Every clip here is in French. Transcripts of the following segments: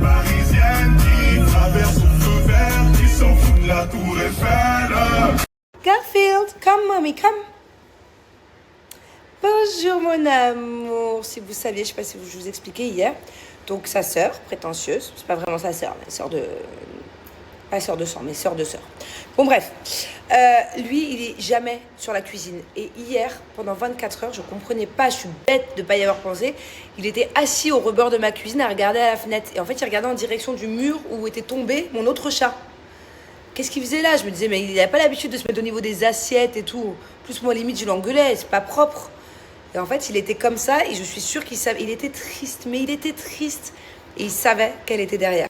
Parisienne qui traverse au feu vert, qui s'en fout de la tour Eiffel. Garfield, come mommy, come. Bonjour mon amour. Si vous saviez, je sais pas si je vous expliquais hier. Donc sa sœur, prétentieuse, c'est pas vraiment sa sœur, mais sœur de... Pas sœur de sang, mais sœur de sœur. Bon bref, lui il est jamais sur la cuisine. Et hier, pendant 24 heures, je comprenais pas, je suis bête de pas y avoir pensé. Il était assis au rebord de ma cuisine à regarder à la fenêtre. Et en fait, il regardait en direction du mur où était tombé mon autre chat. Qu'est-ce qu'il faisait là? Je me disais, mais il n'a pas l'habitude de se mettre au niveau des assiettes et tout. Plus moi, limite, je l'engueulais, c'est pas propre. Et en fait, il était comme ça et je suis sûre qu'il savait. Il était triste, mais il était triste. Et il savait qu'elle était derrière.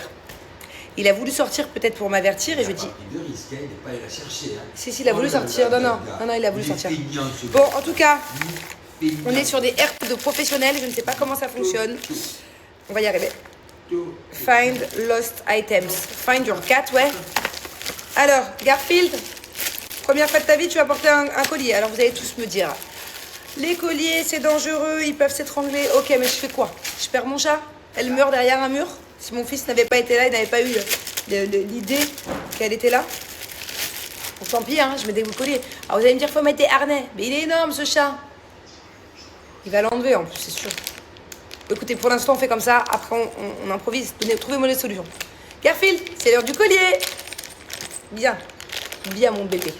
Il a voulu sortir peut-être pour m'avertir et je dis... Il risquait de pas aller la chercher. Hein. Si, il a voulu sortir. Non, il a voulu sortir. Bon, en tout cas, on est sur des herbes de professionnels. Je ne sais pas comment ça fonctionne. On va y arriver. Find lost items. Find your cat, ouais. Alors, Garfield, première fois de ta vie, tu vas porter un collier. Alors, vous allez tous me dire, les colliers, c'est dangereux, ils peuvent s'étrangler. Ok, mais je fais quoi? Je perds mon chat? Elle meurt derrière un mur? Si mon fils n'avait pas été là, il n'avait pas eu l'idée qu'elle était là. Bon, tant pis, hein, je mets des colliers. Alors, vous allez me dire, faut mettre des harnais. Mais il est énorme, ce chat. Il va l'enlever, en plus, c'est sûr. Écoutez, pour l'instant, on fait comme ça. Après, on improvise. Trouvez-moi les solutions. Garfield, c'est l'heure du collier. Bien, mon bébé.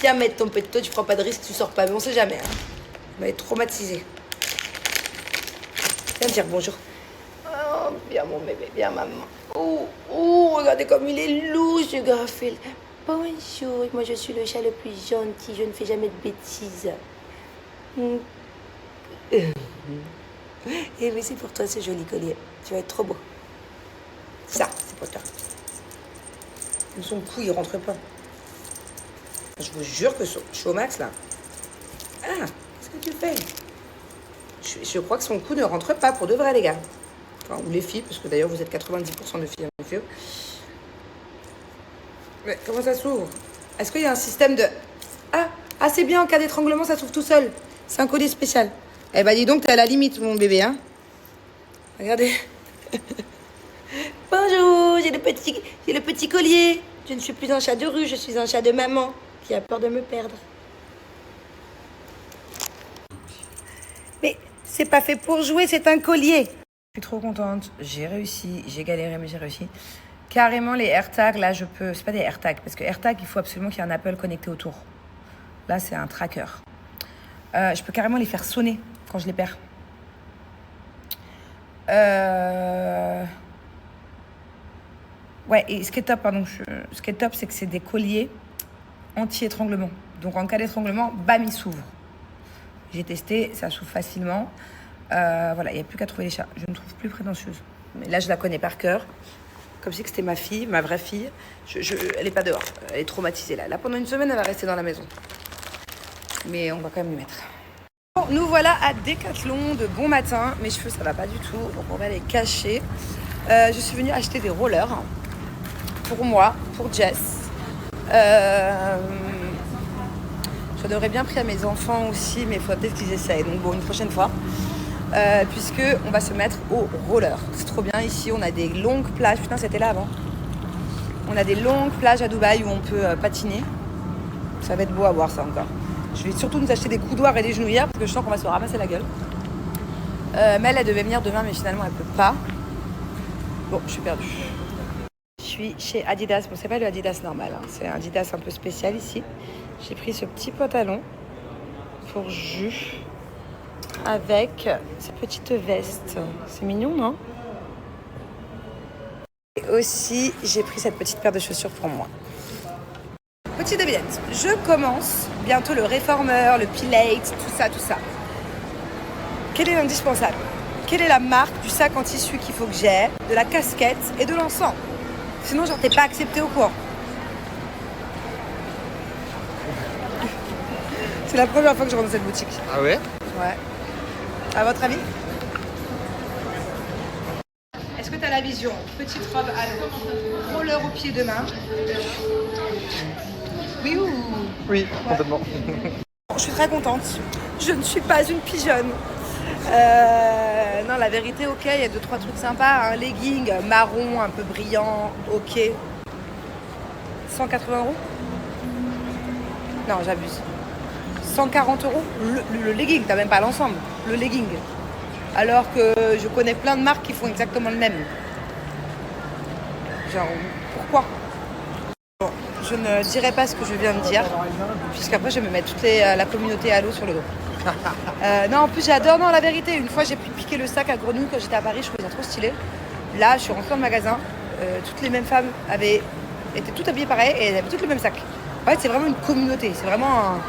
Viens mettre ton petit toi, tu prends pas de risque, tu sors pas. Mais on sait jamais. Hein. On va être traumatisé. Viens me dire bonjour. Oh, bien mon bébé, bien maman. Oh, regardez comme il est louche, ce Garfield. Bonjour, moi je suis le chat le plus gentil, je ne fais jamais de bêtises. Et oui, c'est pour toi ce joli collier. Tu vas être trop beau. Ça, c'est pour toi. Son cou, il rentre pas. Je vous jure que je suis au max, là. Ah, qu'est-ce que tu fais? Je crois que son cou ne rentre pas, pour de vrai, les gars. Enfin, ou les filles, parce que d'ailleurs, vous êtes 90% de filles en filles. Mais comment ça s'ouvre? Est-ce qu'il y a un système de... Ah, c'est bien, en cas d'étranglement, ça s'ouvre tout seul. C'est un collier spécial. Eh ben, dis donc, t'es à la limite, mon bébé, hein. Regardez. Bonjour, j'ai le petit collier. Je ne suis plus un chat de rue, je suis un chat de maman qui a peur de me perdre. Mais c'est pas fait pour jouer, c'est un collier. Je suis trop contente, j'ai réussi, j'ai galéré mais j'ai réussi. Carrément les AirTags, là je peux... C'est pas des AirTags, parce que AirTag, il faut absolument qu'il y ait un Apple connecté autour. Là c'est un tracker. Je peux carrément les faire sonner quand je les perds. Ouais, et ce qui est top, c'est que c'est des colliers anti-étranglement. Donc en cas d'étranglement, bam, il s'ouvre. J'ai testé, ça s'ouvre facilement. Voilà, il n'y a plus qu'à trouver les chats. Je ne trouve plus prétentieuse. Mais là, je la connais par cœur. Comme si c'était ma fille, ma vraie fille. Elle n'est pas dehors, elle est traumatisée là. Là, pendant une semaine, elle va rester dans la maison. Mais on va quand même lui mettre. Bon, nous voilà à Decathlon de bon matin. Mes cheveux, ça va pas du tout, donc on va les cacher. Je suis venue acheter des rollers. Pour moi, pour Jess. J'en aurais bien pris à mes enfants aussi, mais il faudrait peut-être qu'ils essayent. Donc bon, une prochaine fois. Puisque on va se mettre au roller. C'est trop bien ici, on a des longues plages. Putain, c'était là avant. On a des longues plages à Dubaï où on peut patiner. Ça va être beau à voir ça encore. Je vais surtout nous acheter des coudoirs et des genouillères parce que je sens qu'on va se ramasser la gueule. Mais elle devait venir demain, mais finalement elle peut pas. Bon, je suis perdue. Je suis chez Adidas. Bon, c'est pas le Adidas normal, hein. C'est un Adidas un peu spécial ici. J'ai pris ce petit pantalon pour Jus avec cette petite veste. C'est mignon, non? Et aussi, j'ai pris cette petite paire de chaussures pour moi. Petite devinette, je commence bientôt le réformeur, le Pilate, tout ça. Quel est l'indispensable? Quelle est la marque du sac en tissu qu'il faut que j'ai, de la casquette et de l'encens? Sinon, genre, t'es pas accepté au cours. C'est la première fois que je rentre dans cette boutique. Ah ouais? Ouais. À votre avis? Est-ce que tu as la vision? Petite robe à l'eau, roller au pied de main. Oui ou... Oui, complètement. Je suis très contente. Je ne suis pas une pigeonne. Non, hein. La vérité, ok, il y a 2-3 trucs sympas. Un legging marron, un peu brillant, ok. 180 €? Non, j'abuse. 140 € le legging, t'as même pas l'ensemble. Le legging. Alors que je connais plein de marques qui font exactement le même. Genre, pourquoi? Bon, je ne dirai pas ce que je viens de dire, puisqu'après je vais me mettre toute la communauté à l'eau sur le dos. Non, en plus j'adore, non, la vérité, une fois j'ai pu piquer le sac à Grenouille quand j'étais à Paris, je trouvais ça trop stylé. Là, je suis rentrée dans le magasin, toutes les mêmes femmes étaient toutes habillées pareil et elles avaient toutes le même sac. En fait, c'est vraiment une communauté, c'est vraiment un...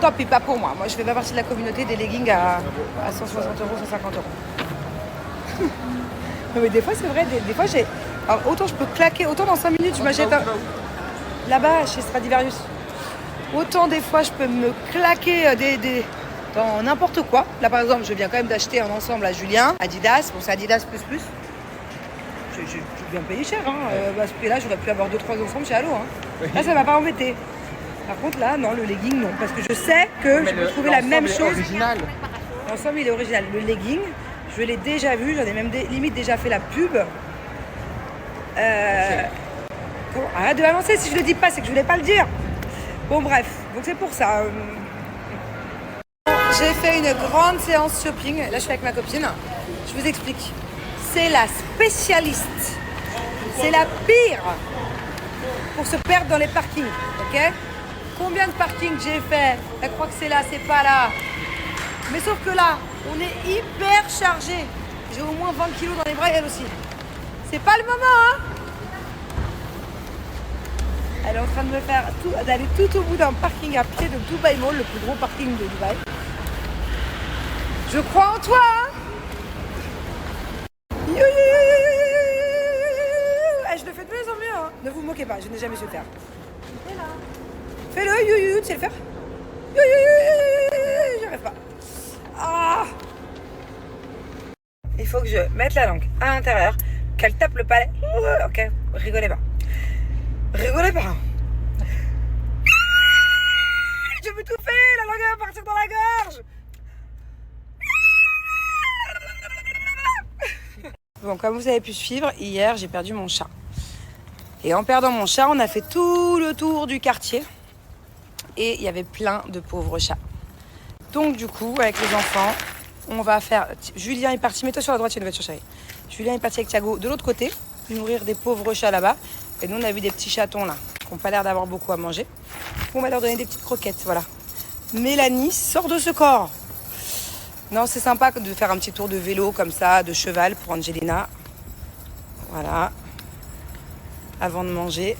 Top et pas pour moi. Moi, je fais pas partie de la communauté des leggings à 160 €, 150 €. Non, mais des fois, c'est vrai, des fois, j'ai... Alors, autant je peux claquer, autant dans 5 minutes, je m'achète un... Là-bas, chez Stradivarius. Autant des fois, je peux me claquer dans n'importe quoi. Là, par exemple, je viens quand même d'acheter un ensemble à Julien, Adidas. Bon, c'est Adidas plus. Je viens me payer cher, hein. À ce prix-là, j'aurais pu avoir 2-3 ensembles chez Allo, hein. Là, ça m'a pas embêté. Par contre, là, non, le legging, non. Parce que je sais que je peux trouver la même chose. Original. L'ensemble, il est original. Le legging, je l'ai déjà vu. J'en ai même limite déjà fait la pub. Bon, arrête de balancer. Si je le dis pas, c'est que je voulais pas le dire. Bon, bref. Donc, c'est pour ça. J'ai fait une grande séance shopping. Là, je suis avec ma copine. Je vous explique. C'est la spécialiste. C'est la pire pour se perdre dans les parkings. Ok ? Combien de parkings j'ai fait? Elle croit que c'est là, c'est pas là. Mais sauf que là, on est hyper chargé. J'ai au moins 20 kilos dans les bras et elle aussi. C'est pas le moment, hein? Elle est en train de me faire d'aller tout au bout d'un parking à pied de Dubai Mall, le plus gros parking de Dubaï. Je crois en toi, hein? Je le fais de mieux en mieux, hein? Ne vous moquez pas, je n'ai jamais su le faire. Fais-le, tu sais le faire? J'y arrive pas. Ah! Il faut que je mette la langue à l'intérieur, qu'elle tape le palais. Ok, rigolez pas. Rigolez pas. Je veux tout faire, la langue va partir dans la gorge. Bon, comme vous avez pu suivre, hier j'ai perdu mon chat. Et en perdant mon chat, on a fait tout le tour du quartier. Et il y avait plein de pauvres chats. Donc du coup, avec les enfants, on va faire... Julien est parti, mets-toi sur la droite, il y a une voiture chérie. Julien est parti avec Thiago de l'autre côté, nourrir des pauvres chats là-bas. Et nous, on a vu des petits chatons là, qui n'ont pas l'air d'avoir beaucoup à manger. On va leur donner des petites croquettes, voilà. Mélanie sort de ce corps. Non, c'est sympa de faire un petit tour de vélo comme ça, de cheval pour Angelina. Voilà. Avant de manger.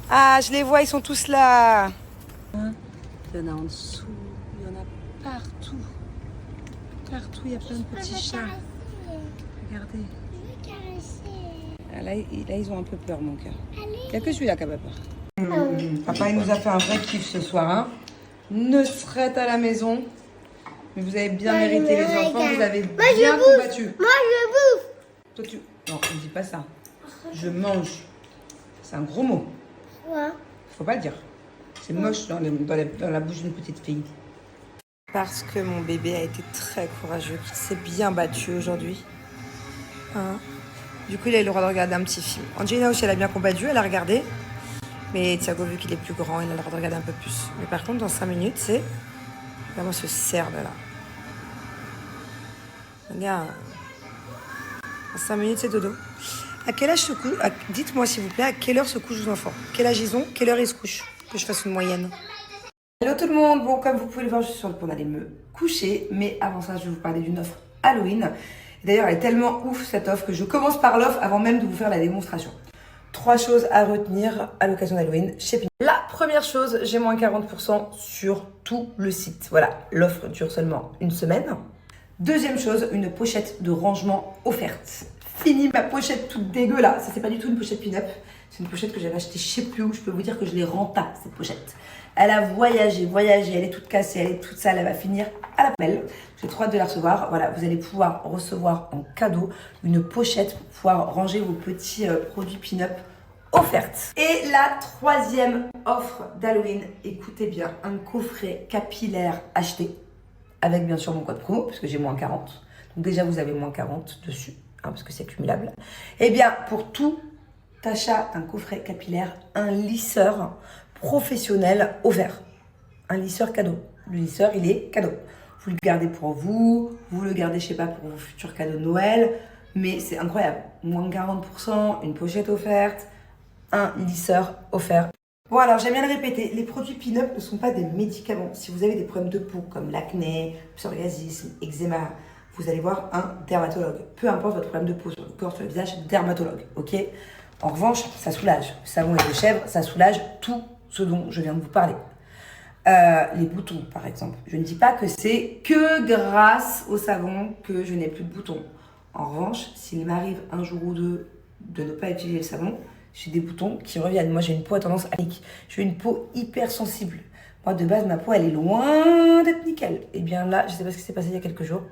Ah, je les vois, ils sont tous là. Il y en a en dessous, il y en a partout. Partout, il y a plein de petits chats. Regardez. Ah, là, ils ont un peu peur, mon cœur. Il n'y a que celui-là qui a pas peur. Papa, il nous a fait un vrai kiff ce soir. Hein. Ne serait à la maison. Mais vous avez bien mérité, les enfants. Vous avez bien combattu. Moi, je bouffe. Toi, tu... Non, ne dis pas ça. Je mange. C'est un gros mot. Ouais. Faut pas le dire. C'est moche dans la bouche d'une petite fille. Parce que mon bébé a été très courageux, qu'il s'est bien battu aujourd'hui. Hein? Du coup, il a eu le droit de regarder un petit film. Angelina aussi, elle a bien combattu, elle a regardé. Mais Thiago, vu qu'il est plus grand, il a le droit de regarder un peu plus. Mais par contre, dans 5 minutes, c'est vraiment se serre de là. Regarde. Dans 5 minutes, c'est dodo. À quel âge se couche... Dites-moi, s'il vous plaît, à quelle heure se couchent vos enfants? Quel âge ils ont? Quelle heure ils se couchent? Que je fasse une moyenne. Hello tout le monde. Bon, comme vous pouvez le voir, je suis sur le point d'aller me coucher. Mais avant ça, je vais vous parler d'une offre Halloween. D'ailleurs, elle est tellement ouf, cette offre, que je commence par l'offre avant même de vous faire la démonstration. 3 choses à retenir à l'occasion d'Halloween chez Pinot. La première chose, j'ai moins 40% sur tout le site. Voilà, l'offre dure seulement une semaine. Deuxième chose, une pochette de rangement offerte. Fini ma pochette toute dégueu là. Ça, c'est pas du tout une pochette pin-up. C'est une pochette que j'avais achetée je sais plus où. Je peux vous dire que je l'ai renta, cette pochette. Elle a voyagé. Elle est toute cassée, elle est toute sale. Elle va finir à la poubelle. J'ai trop hâte de la recevoir. Voilà, vous allez pouvoir recevoir en cadeau une pochette pour pouvoir ranger vos petits produits pin-up offertes. Et la troisième offre d'Halloween, écoutez bien, un coffret capillaire acheté avec bien sûr mon code promo, parce que j'ai moins 40. Donc déjà, vous avez moins 40 dessus, hein, parce que c'est cumulable. Eh bien, pour tout achat d'un coffret capillaire, un lisseur professionnel offert. Un lisseur cadeau. Le lisseur, il est cadeau. Vous le gardez pour vous, vous le gardez, je sais pas, pour vos futurs cadeaux de Noël. Mais c'est incroyable. Moins 40%, une pochette offerte, un lisseur offert. Bon, alors j'aime bien le répéter, les produits Pin-Up ne sont pas des médicaments. Si vous avez des problèmes de peau comme l'acné, psoriasis, eczéma, vous allez voir un dermatologue. Peu importe votre problème de peau sur le corps, sur le visage, dermatologue, ok? En revanche, ça soulage. Le savon et de chèvre, ça soulage tout ce dont je viens de vous parler. Les boutons, par exemple. Je ne dis pas que c'est que grâce au savon que je n'ai plus de boutons. En revanche, s'il m'arrive un jour ou deux de ne pas utiliser le savon, j'ai des boutons qui reviennent. Moi, j'ai une peau à tendance acnéique. J'ai une peau hypersensible. Moi, de base, ma peau, elle est loin d'être nickel. Et bien là, je ne sais pas ce qui s'est passé il y a quelques jours.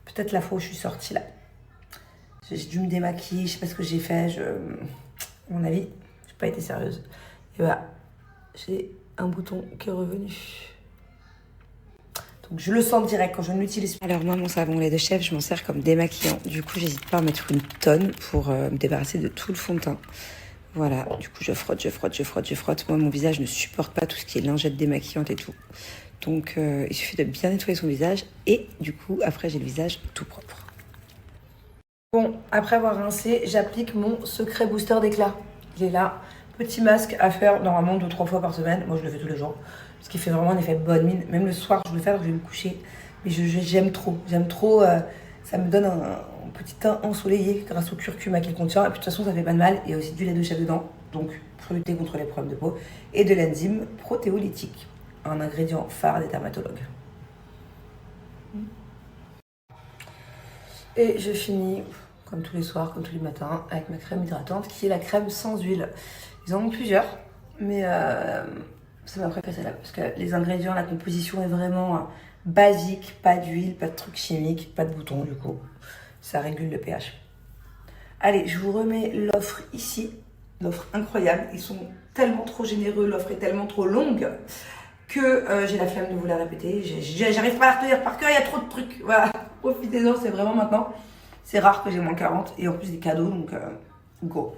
Peut-être la fois où je suis sortie là. J'ai dû me démaquiller, je sais pas ce que j'ai fait. À mon avis, j'ai pas été sérieuse. Et voilà, j'ai un bouton qui est revenu. Donc je le sens direct quand je ne l'utilise pas. Alors moi, mon savon lait de chèvre, je m'en sers comme démaquillant. Du coup, j'hésite pas à en mettre une tonne pour me débarrasser de tout le fond de teint. Voilà, du coup, je frotte. Moi, mon visage ne supporte pas tout ce qui est lingette démaquillante et tout. Donc, il suffit de bien nettoyer son visage. Et du coup, après, j'ai le visage tout propre. Bon, après avoir rincé, j'applique mon secret booster d'éclat. Il est là. Petit masque à faire normalement 2-3 fois par semaine. Moi, je le fais tous les jours. Parce qu'il fait vraiment un effet bonne mine. Même le soir, je le fais alors que je vais me coucher. Mais j'aime trop. Ça me donne un petit teint ensoleillé grâce au curcuma qu'il contient. Et puis de toute façon, ça fait pas de mal. Il y a aussi du lait de chèvre dedans. Donc, pour lutter contre les problèmes de peau. Et de l'enzyme protéolytique. Un ingrédient phare des dermatologues. Et je finis, comme tous les soirs, comme tous les matins, avec ma crème hydratante, qui est la crème sans huile. Ils en ont plusieurs, mais c'est ma préférée celle-là, parce que les ingrédients, la composition est vraiment basique, pas d'huile, pas de trucs chimiques, pas de boutons du coup. Ça régule le pH. Allez, je vous remets l'offre ici, l'offre incroyable. Ils sont tellement trop généreux, l'offre est tellement trop longue que j'ai la flemme de vous la répéter. J'arrive pas à la retenir par cœur, il y a trop de trucs. Voilà, profitez-en, c'est vraiment maintenant. C'est rare que j'ai moins 40 et en plus des cadeaux, donc go.